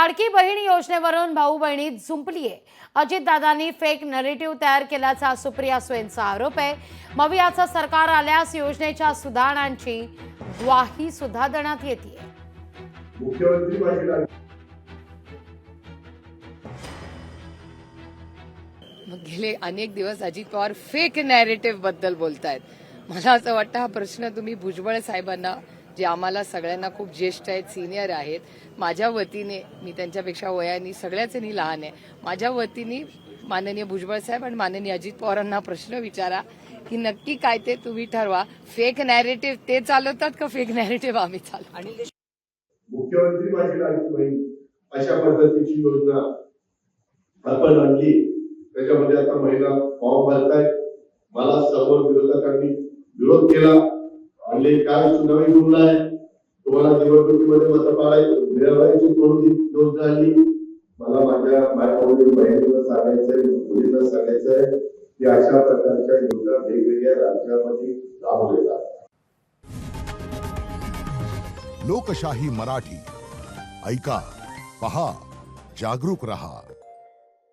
लाडकी बहीण योजनेवरून भाऊ बहिणीत जुंपलीये। अजितदादांनी fake narrative तयार केल्याचा सुप्रिया सुळेंचा आरोप आहे। मग याचं सरकार आल्यास योजनेच्या सुधारणांची ग्वाही सुद्धा देण्यात येते। मग गेले अनेक दिवस अजित पवार फेक नॅरेटिव्ह बद्दल बोलतायत। मला असं वाटतं हा प्रश्न तुम्ही भुजबळ साहेबांना, जे आम्हाला सगळ्यांना खूप ज्येष्ठ आहेत, सिनियर आहेत, माझ्या वतीने, मी त्यांच्यापेक्षा वयाने सगळ्याचनी लहान आहे, माझ्या वतीने माननीय भुजबळ साहेब आणि माननीय अजित पवारांना प्रश्न विचारा की नक्की काय ते तुम्ही ठरवा। फेक नॅरेटिव्ह ते चालवतात का फेक नॅरेटिव्ह आम्ही चालवतो? आणि मुख्यमंत्री माझी लाडकी बहीण अशा पद्धतीची योजना आपण आणली, त्याच्यामध्ये आता महिला फॉर्म भरतायत। मला सर्व विरोधकांनी विरोध केला आणि काय सुनावणी होऊन आहे, तुम्हाला निवडणुकीमध्ये मतं मिळवायची कोणती योजना आली। मला माझ्या बहिणीला सांगायचंय, मुलीला सांगायचंय की अशा प्रकारच्या योजना वेगवेगळ्या राज्यामध्ये राबवल्या जातात। लोकशाही मराठी ऐका, पहा, जागरूक रहा।